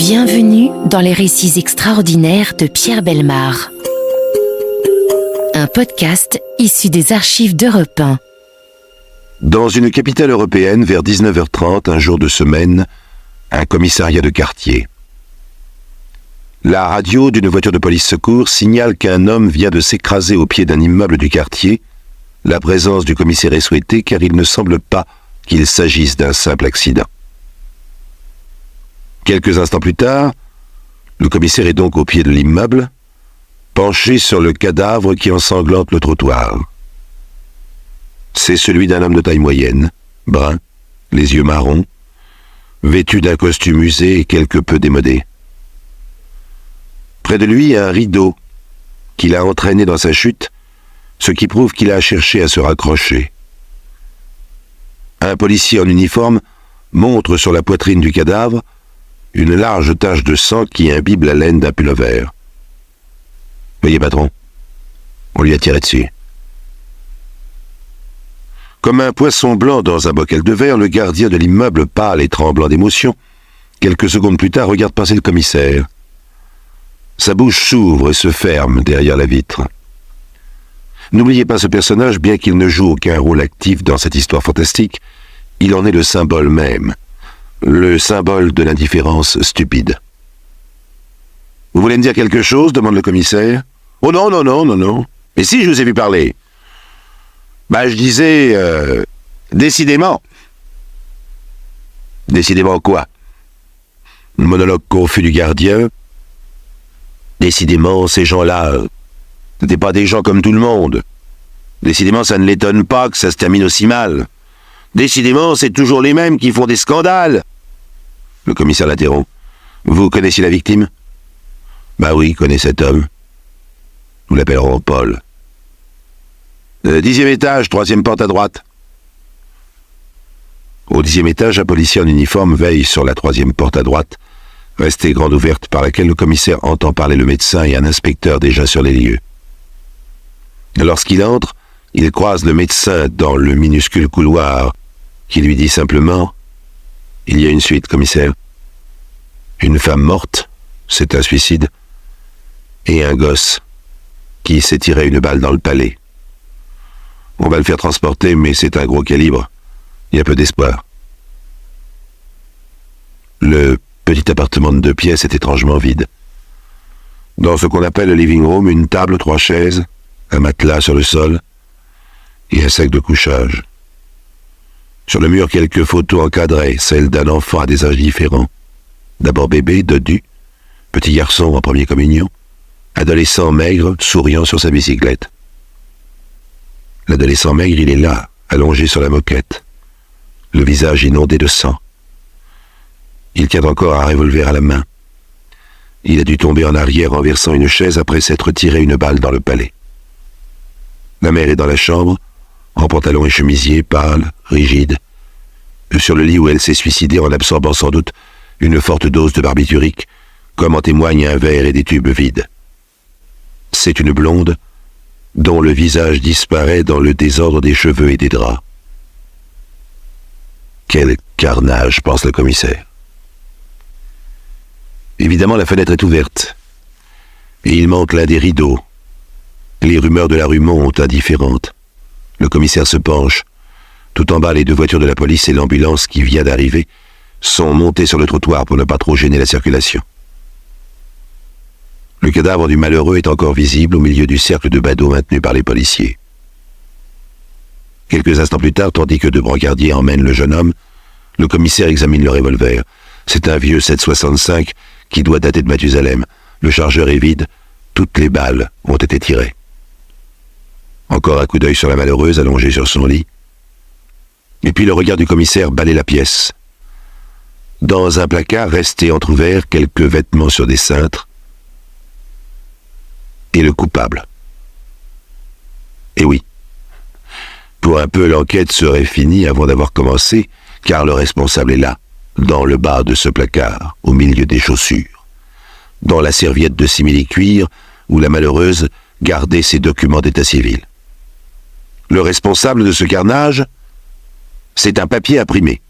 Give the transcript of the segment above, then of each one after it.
Bienvenue dans les récits extraordinaires de Pierre Bellemare. Un podcast issu des archives d'Europe 1. Dans une capitale européenne, vers 19h30, un jour de semaine, un commissariat de quartier. La radio d'une voiture de police secours signale qu'un homme vient de s'écraser au pied d'un immeuble du quartier. La présence du commissaire est souhaitée car il ne semble pas qu'il s'agisse d'un simple accident. Quelques instants plus tard, le commissaire est donc au pied de l'immeuble, penché sur le cadavre qui ensanglante le trottoir. C'est celui d'un homme de taille moyenne, brun, les yeux marrons, vêtu d'un costume usé et quelque peu démodé. Près de lui, un rideau qu'il a entraîné dans sa chute, ce qui prouve qu'il a cherché à se raccrocher. Un policier en uniforme montre sur la poitrine du cadavre une large tache de sang qui imbibe la laine d'un pullover. « Voyez, patron, on lui a tiré dessus. » Comme un poisson blanc dans un bocal de verre, le gardien de l'immeuble, pâle et tremblant d'émotion, quelques secondes plus tard, regarde passer le commissaire. Sa bouche s'ouvre et se ferme derrière la vitre. N'oubliez pas ce personnage, bien qu'il ne joue aucun rôle actif dans cette histoire fantastique, il en est le symbole même, le symbole de l'indifférence stupide. « Vous voulez me dire quelque chose ?» demande le commissaire. « Oh non. Mais si, je vous ai vu parler. » Je disais... décidément. Décidément quoi? Le monologue confus du gardien. Décidément, ces gens-là, n'étaient pas des gens comme tout le monde. Décidément, ça ne l'étonne pas que ça se termine aussi mal. Décidément, c'est toujours les mêmes qui font des scandales. Le commissaire l'interrompt. Vous connaissiez la victime? Oui, connais cet homme. Nous l'appellerons Paul. 10e étage, 3e porte à droite. Au 10e étage, un policier en uniforme veille sur la 3e porte à droite, restée grande ouverte, par laquelle le commissaire entend parler le médecin et un inspecteur déjà sur les lieux. Lorsqu'il entre, il croise le médecin dans le minuscule couloir, qui lui dit simplement « Il y a une suite, commissaire. Une femme morte, c'est un suicide, et un gosse qui s'est tiré une balle dans le palais. On va le faire transporter, mais c'est un gros calibre. Il y a peu d'espoir. » Le petit appartement de 2 pièces est étrangement vide. Dans ce qu'on appelle le living room, une table, 3 chaises, un matelas sur le sol et un sac de couchage. Sur le mur, quelques photos encadrées, celles d'un enfant à des âges différents. D'abord bébé, dodu, petit garçon en première communion, adolescent maigre, souriant sur sa bicyclette. L'adolescent maigre, il est là, allongé sur la moquette, le visage inondé de sang. Il tient encore un revolver à la main. Il a dû tomber en arrière en versant une chaise après s'être tiré une balle dans le palais. La mère est dans la chambre, en pantalon et chemisier, pâle, rigide, sur le lit où elle s'est suicidée en absorbant sans doute une forte dose de barbiturique, comme en témoignent un verre et des tubes vides. C'est une blonde dont le visage disparaît dans le désordre des cheveux et des draps. Quel carnage, pense le commissaire. Évidemment, la fenêtre est ouverte, et il manque l'un des rideaux. Les rumeurs de la rue montent, indifférentes. Le commissaire se penche. Tout en bas, les 2 voitures de la police et l'ambulance qui vient d'arriver sont montées sur le trottoir pour ne pas trop gêner la circulation. Le cadavre du malheureux est encore visible au milieu du cercle de badauds maintenu par les policiers. Quelques instants plus tard, tandis que 2 brancardiers emmènent le jeune homme, le commissaire examine le revolver. C'est un vieux 7,65 qui doit dater de Mathusalem. Le chargeur est vide, toutes les balles ont été tirées. Encore un coup d'œil sur la malheureuse allongée sur son lit. Et puis le regard du commissaire balaie la pièce. Dans un placard resté entrouvert, quelques vêtements sur des cintres. Et le coupable. Et oui. Pour un peu, l'enquête serait finie avant d'avoir commencé, car le responsable est là, dans le bas de ce placard, au milieu des chaussures, dans la serviette de simili-cuir où la malheureuse gardait ses documents d'état civil. Le responsable de ce carnage, c'est un papier imprimé,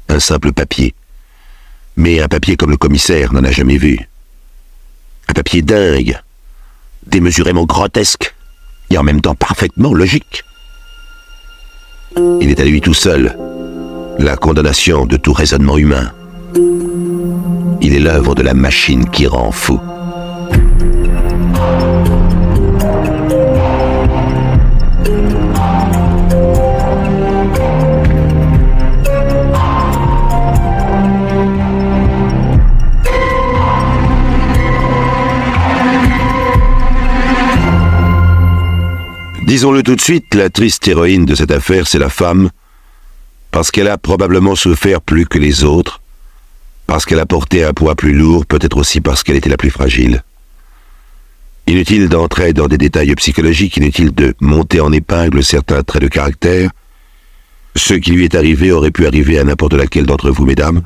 un simple papier, Mais un papier comme le commissaire n'en a jamais vu. Un papier dingue, démesurément grotesque, et en même temps parfaitement logique. Il est à lui tout seul la condamnation de tout raisonnement humain. Il est l'œuvre de la machine qui rend fou. Disons-le tout de suite, la triste héroïne de cette affaire, c'est la femme, parce qu'elle a probablement souffert plus que les autres, parce qu'elle a porté un poids plus lourd, peut-être aussi parce qu'elle était la plus fragile. Inutile d'entrer dans des détails psychologiques, inutile de monter en épingle certains traits de caractère. Ce qui lui est arrivé aurait pu arriver à n'importe laquelle d'entre vous, mesdames,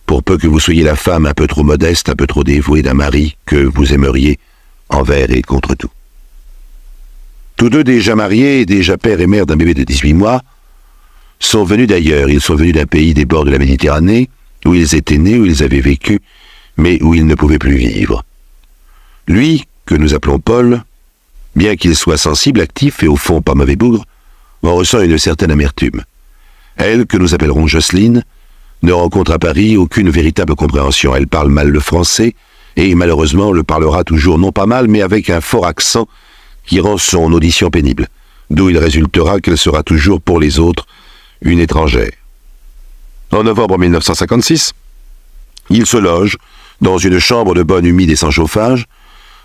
pour peu que vous soyez la femme un peu trop modeste, un peu trop dévouée d'un mari que vous aimeriez envers et contre tout. Tous deux déjà mariés, déjà père et mère d'un bébé de 18 mois, sont venus d'ailleurs. Ils sont venus d'un pays des bords de la Méditerranée, où ils étaient nés, où ils avaient vécu, mais où ils ne pouvaient plus vivre. Lui, que nous appelons Paul, bien qu'il soit sensible, actif et au fond pas mauvais bougre, en ressent une certaine amertume. Elle, que nous appellerons Jocelyne, ne rencontre à Paris aucune véritable compréhension. Elle parle mal le français, et malheureusement le parlera toujours non pas mal, mais avec un fort accent qui rend son audition pénible, d'où il résultera qu'elle sera toujours pour les autres une étrangère. En novembre 1956, il se loge dans une chambre de bonne humide et sans chauffage.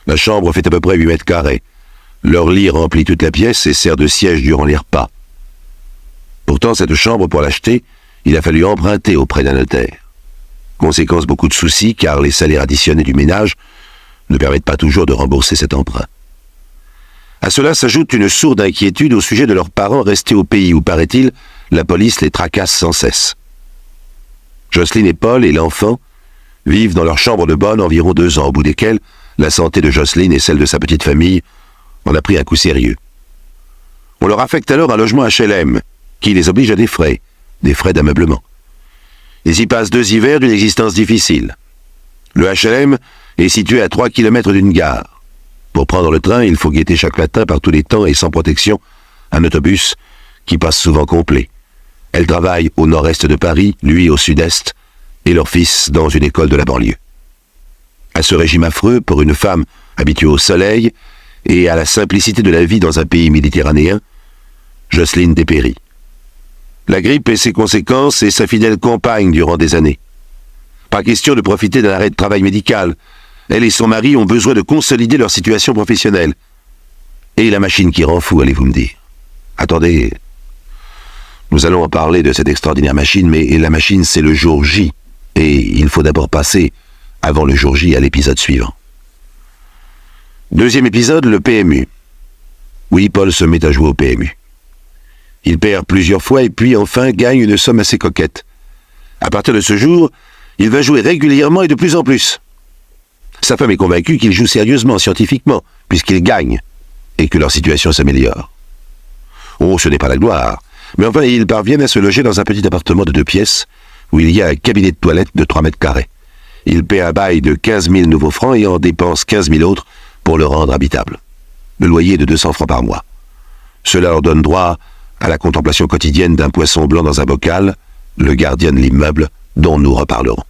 La chambre fait à peu près 8 mètres carrés. Leur lit remplit toute la pièce et sert de siège durant les repas. Pourtant, cette chambre, pour l'acheter, il a fallu emprunter auprès d'un notaire. Conséquence, beaucoup de soucis, car les salaires additionnés du ménage ne permettent pas toujours de rembourser cet emprunt. À cela s'ajoute une sourde inquiétude au sujet de leurs parents restés au pays où, paraît-il, la police les tracasse sans cesse. Jocelyne et Paul et l'enfant vivent dans leur chambre de bonne environ 2 ans, au bout desquels la santé de Jocelyne et celle de sa petite famille en a pris un coup sérieux. On leur affecte alors un logement HLM, qui les oblige à des frais d'ameublement. Ils y passent 2 hivers d'une existence difficile. Le HLM est situé à 3 km d'une gare. Pour prendre le train, il faut guetter chaque matin par tous les temps et sans protection un autobus qui passe souvent complet. Elle travaille au nord-est de Paris, lui au sud-est, et leur fils dans une école de la banlieue. À ce régime affreux, pour une femme habituée au soleil et à la simplicité de la vie dans un pays méditerranéen, Jocelyne dépérit. La grippe et ses conséquences et sa fidèle compagne durant des années. Pas question de profiter d'un arrêt de travail médical. Elle et son mari ont besoin de consolider leur situation professionnelle. Et la machine qui rend fou, allez-vous me dire. Attendez, nous allons en parler de cette extraordinaire machine, mais la machine, c'est le jour J. Et il faut d'abord passer, avant le jour J, à l'épisode suivant. Deuxième épisode, le PMU. Oui, Paul se met à jouer au PMU. Il perd plusieurs fois et puis enfin gagne une somme assez coquette. À partir de ce jour, il va jouer régulièrement et de plus en plus. Sa femme est convaincue qu'il joue sérieusement, scientifiquement, puisqu'il gagne, et que leur situation s'améliore. Oh, ce n'est pas la gloire, mais enfin, ils parviennent à se loger dans un petit appartement de 2 pièces, où il y a un cabinet de toilette de 3 mètres carrés. Il paie un bail de 15 000 nouveaux francs et en dépense 15 000 autres pour le rendre habitable. Le loyer est de 200 francs par mois. Cela leur donne droit à la contemplation quotidienne d'un poisson blanc dans un bocal, le gardien de l'immeuble, dont nous reparlerons.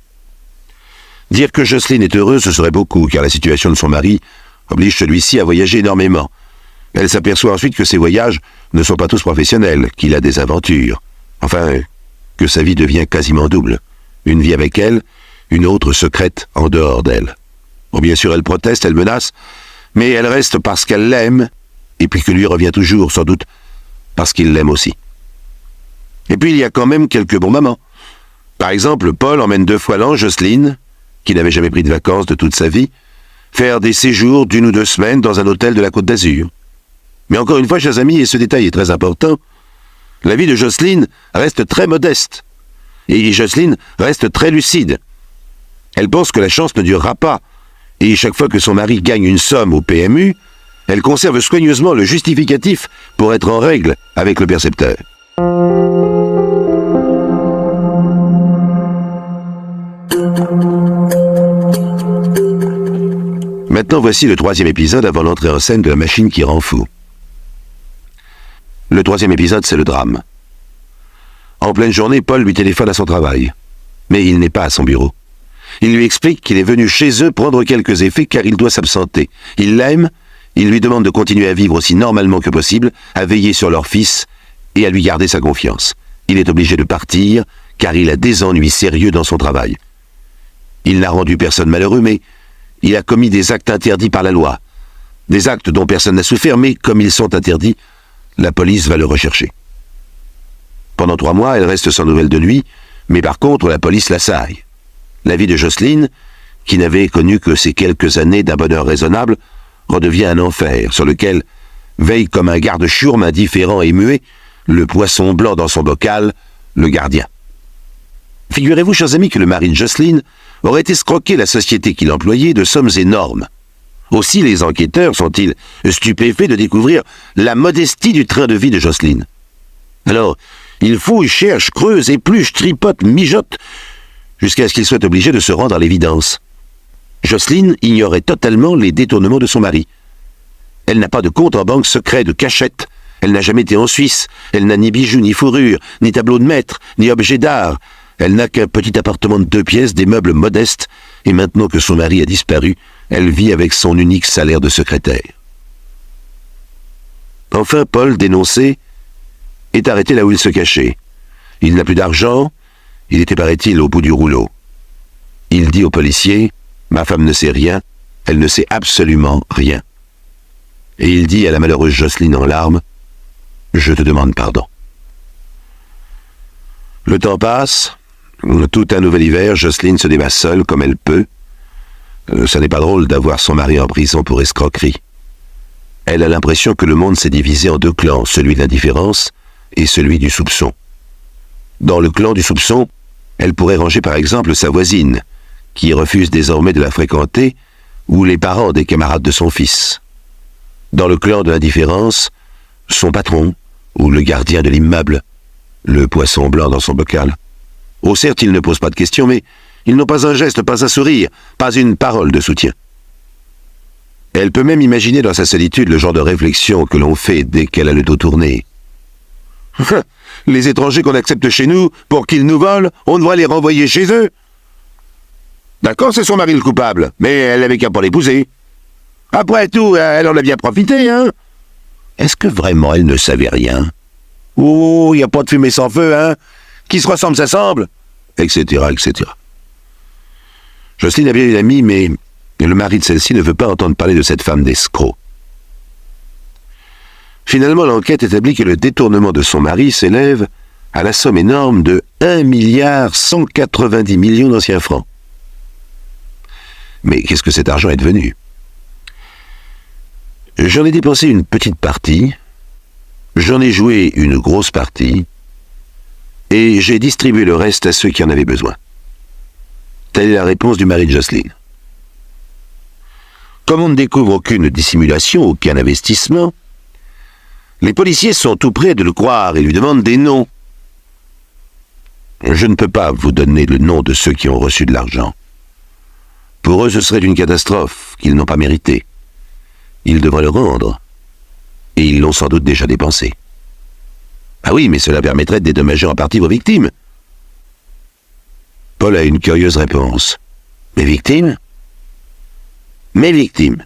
Dire que Jocelyne est heureuse, ce serait beaucoup, car la situation de son mari oblige celui-ci à voyager énormément. Elle s'aperçoit ensuite que ses voyages ne sont pas tous professionnels, qu'il a des aventures. Enfin, que sa vie devient quasiment double. Une vie avec elle, une autre secrète en dehors d'elle. Bon, bien sûr, elle proteste, elle menace, mais elle reste parce qu'elle l'aime, et puis que lui revient toujours, sans doute, parce qu'il l'aime aussi. Et puis il y a quand même quelques bons moments. Par exemple, Paul emmène 2 fois l'an Jocelyne, qui n'avait jamais pris de vacances de toute sa vie, faire des séjours d'1 ou 2 semaines dans un hôtel de la Côte d'Azur. Mais encore une fois, chers amis, et ce détail est très important, la vie de Jocelyne reste très modeste. Et Jocelyne reste très lucide. Elle pense que la chance ne durera pas. Et chaque fois que son mari gagne une somme au PMU, elle conserve soigneusement le justificatif pour être en règle avec le percepteur. Maintenant, voici le 3e épisode avant l'entrée en scène de la machine qui rend fou. Le 3e épisode, c'est le drame. En pleine journée, Paul lui téléphone à son travail. Mais il n'est pas à son bureau. Il lui explique qu'il est venu chez eux prendre quelques effets car il doit s'absenter. Il l'aime, il lui demande de continuer à vivre aussi normalement que possible, à veiller sur leur fils et à lui garder sa confiance. Il est obligé de partir car il a des ennuis sérieux dans son travail. Il n'a rendu personne malheureux, mais il a commis des actes interdits par la loi. Des actes dont personne n'a souffert, mais comme ils sont interdits, la police va le rechercher. Pendant 3 mois, elle reste sans nouvelles de lui, mais par contre, la police l'assaille. La vie de Jocelyne, qui n'avait connu que ces quelques années d'un bonheur raisonnable, redevient un enfer sur lequel veille comme un garde-chourme indifférent et muet le poisson blanc dans son bocal, le gardien. Figurez-vous, chers amis, que le mari de Jocelyne aurait escroqué la société qu'il employait de sommes énormes. Aussi les enquêteurs sont-ils stupéfaits de découvrir la modestie du train de vie de Jocelyne. Alors, ils fouillent, cherchent, creusent, épluchent, tripotent, mijotent, jusqu'à ce qu'ils soient obligés de se rendre à l'évidence. Jocelyne ignorait totalement les détournements de son mari. Elle n'a pas de compte en banque secret, de cachette. Elle n'a jamais été en Suisse. Elle n'a ni bijoux, ni fourrure, ni tableau de maître, ni objet d'art. Elle n'a qu'un petit appartement de 2 pièces, des meubles modestes, et maintenant que son mari a disparu, elle vit avec son unique salaire de secrétaire. Enfin, Paul, dénoncé, est arrêté là où il se cachait. Il n'a plus d'argent, il était, paraît-il, au bout du rouleau. Il dit au policier « Ma femme ne sait rien, elle ne sait absolument rien. » Et il dit à la malheureuse Jocelyne en larmes « Je te demande pardon. » Le temps passe, tout un nouvel hiver, Jocelyne se débat seule comme elle peut. Ça n'est pas drôle d'avoir son mari en prison pour escroquerie. Elle a l'impression que le monde s'est divisé en 2 clans, celui de l'indifférence et celui du soupçon. Dans le clan du soupçon, elle pourrait ranger par exemple sa voisine, qui refuse désormais de la fréquenter, ou les parents des camarades de son fils. Dans le clan de l'indifférence, son patron, ou le gardien de l'immeuble, le poisson blanc dans son bocal. Oh certes, ils ne posent pas de questions, mais ils n'ont pas un geste, pas un sourire, pas une parole de soutien. Elle peut même imaginer dans sa solitude le genre de réflexion que l'on fait dès qu'elle a le dos tourné. Les étrangers qu'on accepte chez nous pour qu'ils nous volent, on devrait les renvoyer chez eux. D'accord, c'est son mari le coupable, mais elle n'avait qu'à pas l'épouser. Après tout, elle en a bien profité, hein. Est-ce que vraiment elle ne savait rien? Oh, il n'y a pas de fumée sans feu, hein. Qui se ressemble s'assemble, etc., etc. Jocelyne a bien une amie, mais le mari de celle-ci ne veut pas entendre parler de cette femme d'escroc. Finalement, l'enquête établit que le détournement de son mari s'élève à la somme énorme de 1,190 milliard d'anciens francs. Mais qu'est-ce que cet argent est devenu? J'en ai dépensé une petite partie, j'en ai joué une grosse partie, et j'ai distribué le reste à ceux qui en avaient besoin. Telle est la réponse du mari de Jocelyne. Comme on ne découvre aucune dissimulation, aucun investissement, les policiers sont tout près de le croire et lui demandent des noms. Je ne peux pas vous donner le nom de ceux qui ont reçu de l'argent. Pour eux, ce serait une catastrophe qu'ils n'ont pas méritée. Ils devraient le rendre. Et ils l'ont sans doute déjà dépensé. Ah oui, mais cela permettrait de dédommager en partie vos victimes. Paul a une curieuse réponse. Mes victimes? Mes victimes.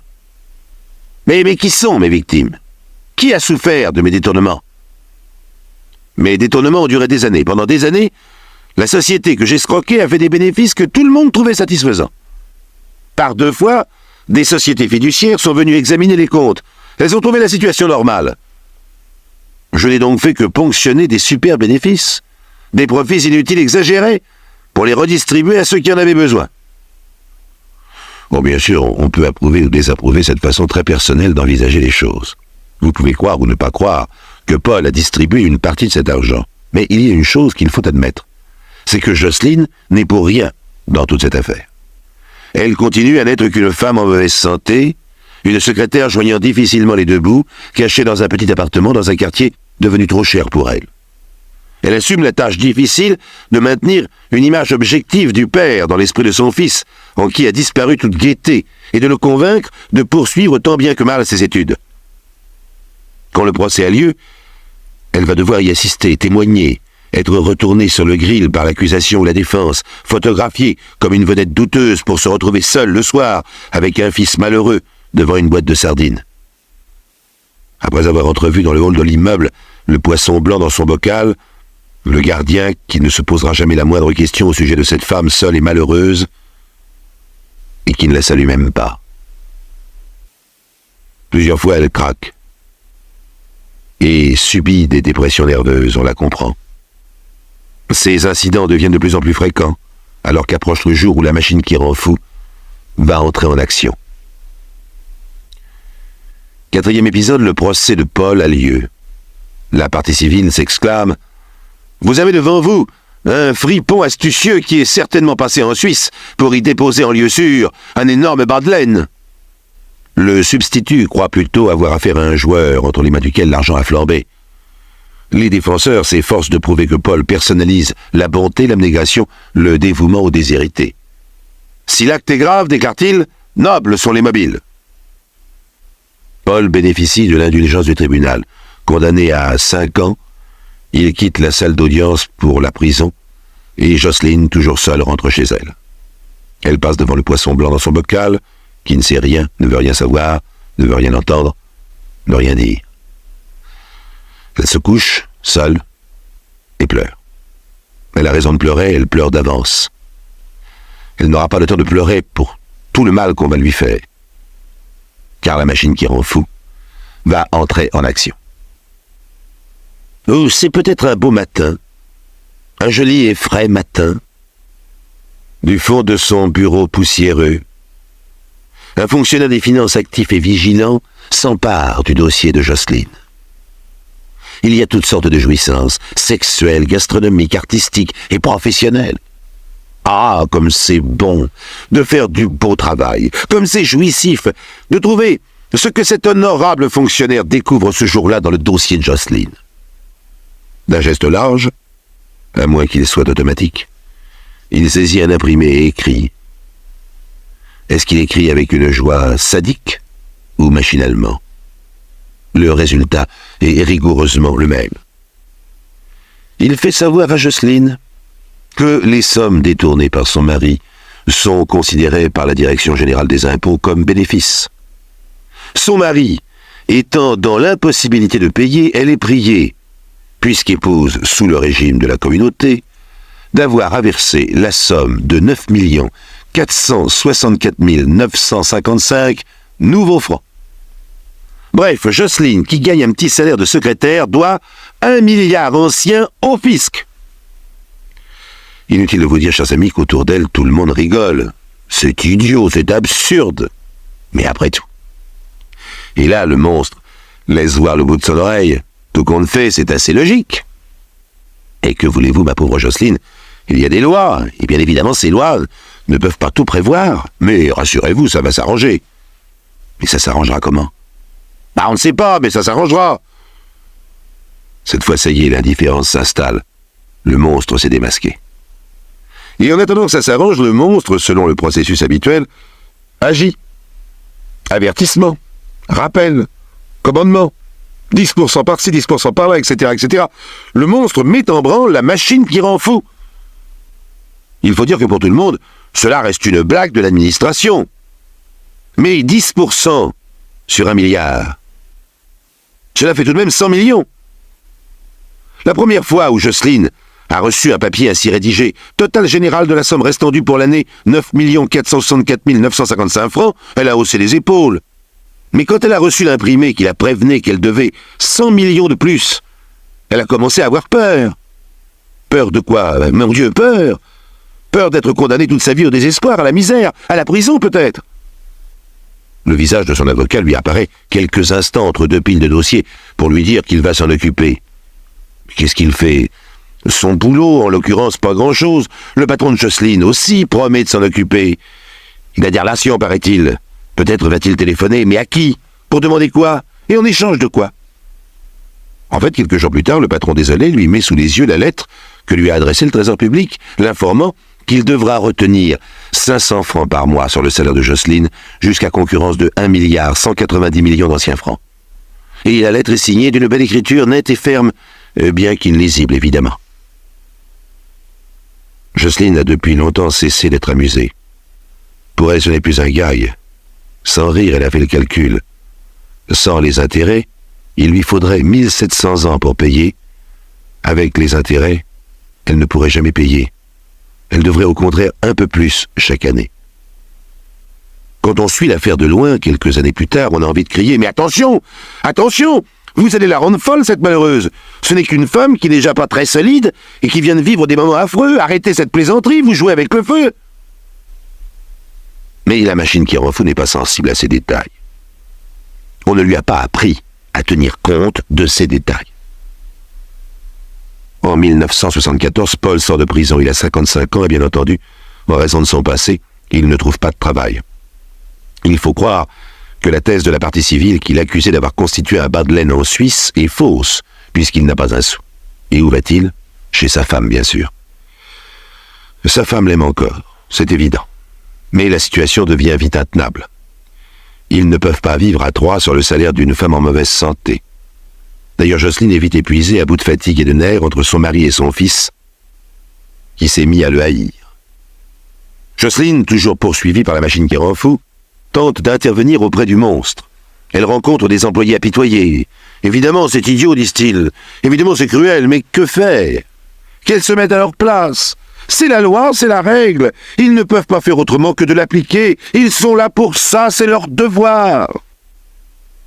Mais qui sont mes victimes? Qui a souffert de mes détournements? Mes détournements ont duré des années. Pendant des années, la société que j'ai escroquée a fait des bénéfices que tout le monde trouvait satisfaisants. Par 2 fois, des sociétés fiduciaires sont venues examiner les comptes. Elles ont trouvé la situation normale. Je n'ai donc fait que ponctionner des super bénéfices, des profits inutiles exagérés, pour les redistribuer à ceux qui en avaient besoin. Bon, bien sûr, on peut approuver ou désapprouver cette façon très personnelle d'envisager les choses. Vous pouvez croire ou ne pas croire que Paul a distribué une partie de cet argent. Mais il y a une chose qu'il faut admettre. C'est que Jocelyne n'est pour rien dans toute cette affaire. Elle continue à n'être qu'une femme en mauvaise santé, une secrétaire joignant difficilement les 2 bouts, cachée dans un petit appartement dans un quartier devenu trop cher pour elle. Elle assume la tâche difficile de maintenir une image objective du père dans l'esprit de son fils, en qui a disparu toute gaieté, et de le convaincre de poursuivre tant bien que mal ses études. Quand le procès a lieu, elle va devoir y assister, témoigner, être retournée sur le grill par l'accusation ou la défense, photographiée comme une vedette douteuse pour se retrouver seule le soir avec un fils malheureux devant une boîte de sardines. Après avoir entrevu dans le hall de l'immeuble le poisson blanc dans son bocal, le gardien, qui ne se posera jamais la moindre question au sujet de cette femme seule et malheureuse, et qui ne la salue même pas. Plusieurs fois, elle craque et subit des dépressions nerveuses, on la comprend. Ces incidents deviennent de plus en plus fréquents, alors qu'approche le jour où la machine qui rend fou va entrer en action. 4e épisode, le procès de Paul a lieu. La partie civile s'exclame « Vous avez devant vous un fripon astucieux qui est certainement passé en Suisse pour y déposer en lieu sûr un énorme bas de laine. » Le substitut croit plutôt avoir affaire à un joueur entre les mains duquel l'argent a flambé. Les défenseurs s'efforcent de prouver que Paul personnalise la bonté, l'abnégation, le dévouement aux déshérités. Si l'acte est grave, déclare-t-il, nobles sont les mobiles. Paul bénéficie de l'indulgence du tribunal. Condamné à 5 ans, il quitte la salle d'audience pour la prison et Jocelyne, toujours seule, rentre chez elle. Elle passe devant le poisson blanc dans son bocal, qui ne sait rien, ne veut rien savoir, ne veut rien entendre, ne rien dire. Elle se couche, seule, et pleure. Elle a raison de pleurer, elle pleure d'avance. Elle n'aura pas le temps de pleurer pour tout le mal qu'on va lui faire, car la machine qui rend fou va entrer en action. Oh, c'est peut-être un beau matin, un joli et frais matin. Du fond de son bureau poussiéreux, un fonctionnaire des finances actif et vigilant s'empare du dossier de Jocelyne. Il y a toutes sortes de jouissances, sexuelles, gastronomiques, artistiques et professionnelles. Ah, comme c'est bon de faire du beau travail, comme c'est jouissif de trouver ce que cet honorable fonctionnaire découvre ce jour-là dans le dossier de Jocelyne. D'un geste large, à moins qu'il soit automatique, il saisit un imprimé et écrit. Est-ce qu'il écrit avec une joie sadique ou machinalement? Le résultat est rigoureusement le même. Il fait savoir à Jocelyne que les sommes détournées par son mari sont considérées par la Direction générale des impôts comme bénéfices. Son mari étant dans l'impossibilité de payer, elle est priée, puisqu'épouse sous le régime de la communauté, d'avoir à verser la somme de 9 464 955 nouveaux francs. Bref, Jocelyne, qui gagne un petit salaire de secrétaire, doit 1 milliard ancien au fisc. Inutile de vous dire, chers amis, qu'autour d'elle, tout le monde rigole. C'est idiot, c'est absurde. Mais après tout. Et là, le monstre laisse voir le bout de son oreille. Tout compte fait, c'est assez logique. Et que voulez-vous, ma pauvre Jocelyne? Il y a des lois, et bien évidemment, ces lois ne peuvent pas tout prévoir. Mais rassurez-vous, ça va s'arranger. Mais ça s'arrangera comment? On ne sait pas, mais ça s'arrangera. Cette fois, ça y est, l'indifférence s'installe. Le monstre s'est démasqué. Et en attendant que ça s'arrange, le monstre, selon le processus habituel, agit. Avertissement, rappel, commandement, 10% par-ci, 10% par-là, etc., etc. Le monstre met en branle la machine qui rend fou. Il faut dire que pour tout le monde, cela reste une blague de l'administration. Mais 10% sur 1 milliard, cela fait tout de même 100 millions. La première fois où Jocelyne a reçu un papier ainsi rédigé, total général de la somme restant due pour l'année, 9 464 955 francs, elle a haussé les épaules. Mais quand elle a reçu l'imprimé qui la prévenait qu'elle devait 100 millions de plus, elle a commencé à avoir peur. Peur de quoi? Mon Dieu, peur! Peur d'être condamnée toute sa vie au désespoir, à la misère, à la prison peut-être. Le visage de son avocat lui apparaît quelques instants entre deux piles de dossiers pour lui dire qu'il va s'en occuper. Qu'est-ce qu'il fait? Son boulot, en l'occurrence, pas grand-chose. Le patron de Jocelyne aussi promet de s'en occuper. Il a des relations, paraît-il. Peut-être va-t-il téléphoner, mais à qui? Pour demander quoi? Et en échange de quoi? En fait, quelques jours plus tard, le patron désolé lui met sous les yeux la lettre que lui a adressée le Trésor public, l'informant qu'il devra retenir 500 francs par mois sur le salaire de Jocelyne, jusqu'à concurrence de 1,190 milliard d'anciens francs. Et la lettre est signée d'une belle écriture nette et ferme, bien qu'illisible évidemment. Jocelyne a depuis longtemps cessé d'être amusée. Pour elle, ce n'est plus un gag. Sans rire, elle a fait le calcul. Sans les intérêts, il lui faudrait 1700 ans pour payer. Avec les intérêts, elle ne pourrait jamais payer. Elle devrait au contraire un peu plus chaque année. Quand on suit l'affaire de loin, quelques années plus tard, on a envie de crier « Mais attention! Attention! Vous allez la rendre folle, cette malheureuse! Ce n'est qu'une femme qui n'est déjà pas très solide et qui vient de vivre des moments affreux. Arrêtez cette plaisanterie, vous jouez avec le feu !» Mais la machine qui rend fou n'est pas sensible à ces détails. On ne lui a pas appris à tenir compte de ces détails. En 1974, Paul sort de prison. Il a 55 ans et bien entendu, en raison de son passé, il ne trouve pas de travail. Il faut croire que la thèse de la partie civile qu'il accusait d'avoir constitué un bas de laine en Suisse est fausse, puisqu'il n'a pas un sou. Et où va-t-il? Chez sa femme, bien sûr. Sa femme l'aime encore, c'est évident. Mais la situation devient vite intenable. Ils ne peuvent pas vivre à trois sur le salaire d'une femme en mauvaise santé. D'ailleurs, Jocelyne est vite épuisée, à bout de fatigue et de nerfs, entre son mari et son fils, qui s'est mis à le haïr. Jocelyne, toujours poursuivie par la machine qui rend fou, tente d'intervenir auprès du monstre. Elle rencontre des employés apitoyés. Évidemment, c'est idiot, disent-ils. Évidemment, c'est cruel, mais que faire? Qu'elles se mettent à leur place. C'est la loi, c'est la règle. Ils ne peuvent pas faire autrement que de l'appliquer. Ils sont là pour ça, c'est leur devoir.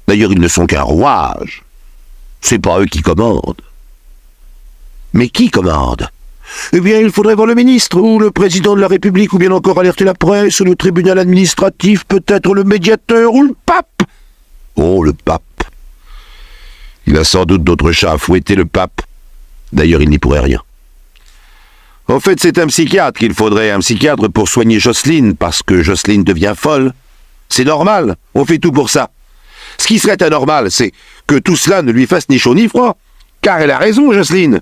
D'ailleurs, ils ne sont qu'un rouage. C'est pas eux qui commandent. Mais qui commande? Eh bien, il faudrait voir le ministre, ou le président de la République, ou bien encore alerter la presse, ou le tribunal administratif, peut-être le médiateur, ou le pape. Oh, le pape. Il a sans doute d'autres chats à fouetter, le pape. D'ailleurs, il n'y pourrait rien. En fait, c'est un psychiatre qu'il faudrait, un psychiatre pour soigner Jocelyne, parce que Jocelyne devient folle. C'est normal, on fait tout pour ça. Ce qui serait anormal, c'est que tout cela ne lui fasse ni chaud ni froid. Car elle a raison, Jocelyne.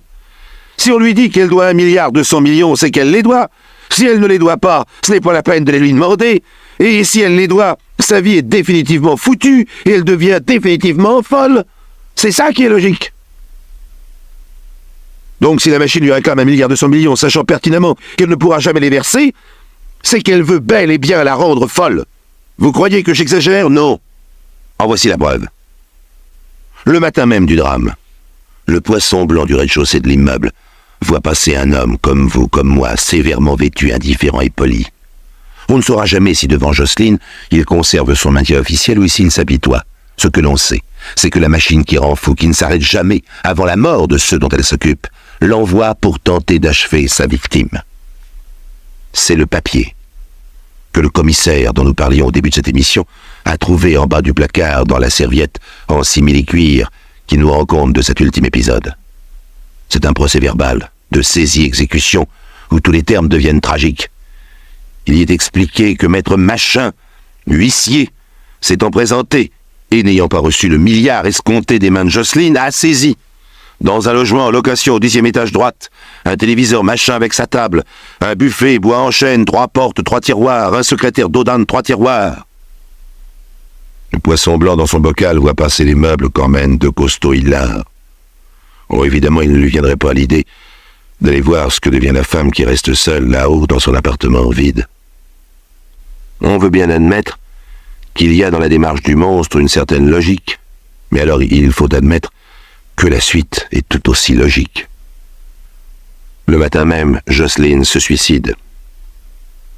Si on lui dit qu'elle doit 1,2 milliard, c'est qu'elle les doit. Si elle ne les doit pas, ce n'est pas la peine de les lui demander. Et si elle les doit, sa vie est définitivement foutue et elle devient définitivement folle. C'est ça qui est logique. Donc si la machine lui réclame 1,2 milliard, sachant pertinemment qu'elle ne pourra jamais les verser, c'est qu'elle veut bel et bien la rendre folle. Vous croyez que j'exagère? Non. En voici la preuve. Le matin même du drame, le poisson blanc du rez-de-chaussée de l'immeuble voit passer un homme comme vous, comme moi, sévèrement vêtu, indifférent et poli. On ne saura jamais si devant Jocelyne, il conserve son maintien officiel ou s'il s'apitoie. Ce que l'on sait, c'est que la machine qui rend fou, qui ne s'arrête jamais avant la mort de ceux dont elle s'occupe, l'envoie pour tenter d'achever sa victime. C'est le papier que le commissaire dont nous parlions au début de cette émission a trouvé en bas du placard dans la serviette en simili-cuir qui nous rend compte de cet ultime épisode. C'est un procès-verbal de saisie-exécution où tous les termes deviennent tragiques. Il y est expliqué que maître Machin, huissier, s'étant présenté et n'ayant pas reçu le milliard escompté des mains de Jocelyne, a saisi, dans un logement en location au 10e étage droite, un téléviseur Machin avec sa table, un buffet, bois en chêne, 3 portes, 3 tiroirs, un secrétaire d'Audane, 3 tiroirs. Le poisson blanc dans son bocal voit passer les meubles qu'emmènent 2 costauds hilars. Oh, évidemment, il ne lui viendrait pas à l'idée d'aller voir ce que devient la femme qui reste seule là-haut dans son appartement vide. On veut bien admettre qu'il y a dans la démarche du monstre une certaine logique, mais alors il faut admettre que la suite est tout aussi logique. Le matin même, Jocelyne se suicide.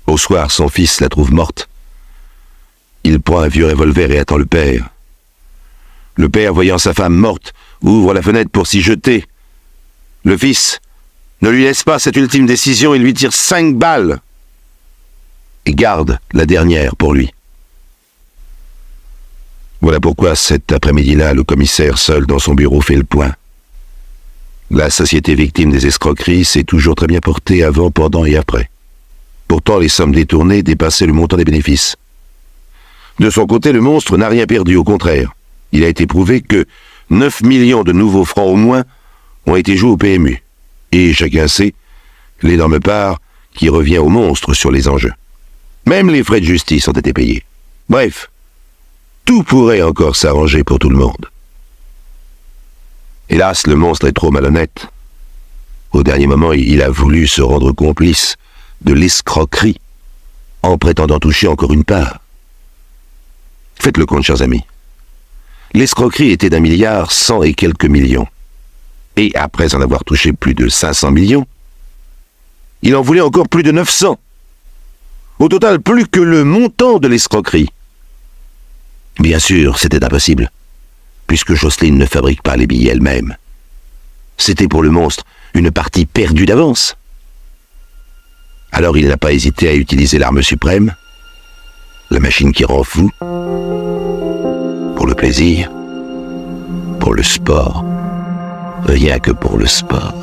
Au soir, son fils la trouve morte. Il prend un vieux revolver et attend le père. Le père, voyant sa femme morte, ouvre la fenêtre pour s'y jeter. Le fils ne lui laisse pas cette ultime décision, il lui tire 5 balles et garde la dernière pour lui. Voilà pourquoi cet après-midi-là, le commissaire seul dans son bureau fait le point. La société victime des escroqueries s'est toujours très bien portée avant, pendant et après. Pourtant, les sommes détournées dépassaient le montant des bénéfices. De son côté, le monstre n'a rien perdu, au contraire. Il a été prouvé que, 9 millions de nouveaux francs au moins ont été joués au PMU. Et chacun sait l'énorme part qui revient au monstre sur les enjeux. Même les frais de justice ont été payés. Bref, tout pourrait encore s'arranger pour tout le monde. Hélas, le monstre est trop malhonnête. Au dernier moment, il a voulu se rendre complice de l'escroquerie en prétendant toucher encore une part. Faites le compte, chers amis. L'escroquerie était d'1 milliard 100 et quelques millions. Et après en avoir touché plus de 500 millions, il en voulait encore plus de 900. Au total, plus que le montant de l'escroquerie. Bien sûr, c'était impossible, puisque Jocelyne ne fabrique pas les billets elle-même. C'était pour le monstre une partie perdue d'avance. Alors il n'a pas hésité à utiliser l'arme suprême, la machine qui rend fou, pour le plaisir, pour le sport, rien que pour le sport.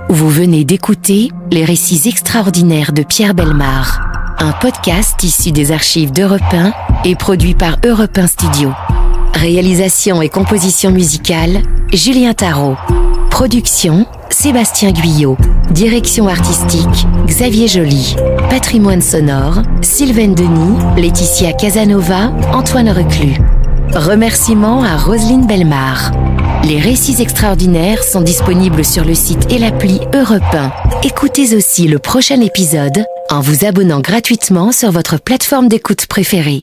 Vous venez d'écouter Les récits extraordinaires de Pierre Bellemare, un podcast issu des archives d'Europe 1 et produit par Europe 1 Studio. Réalisation et composition musicale, Julien Tarot. Production, Sébastien Guyot. Direction artistique, Xavier Joly. Patrimoine sonore, Sylvaine Denis, Laetitia Casanova, Antoine Reclus. Remerciements à Roselyne Bellemare. Les récits extraordinaires sont disponibles sur le site et l'appli Europe 1. Écoutez aussi le prochain épisode en vous abonnant gratuitement sur votre plateforme d'écoute préférée.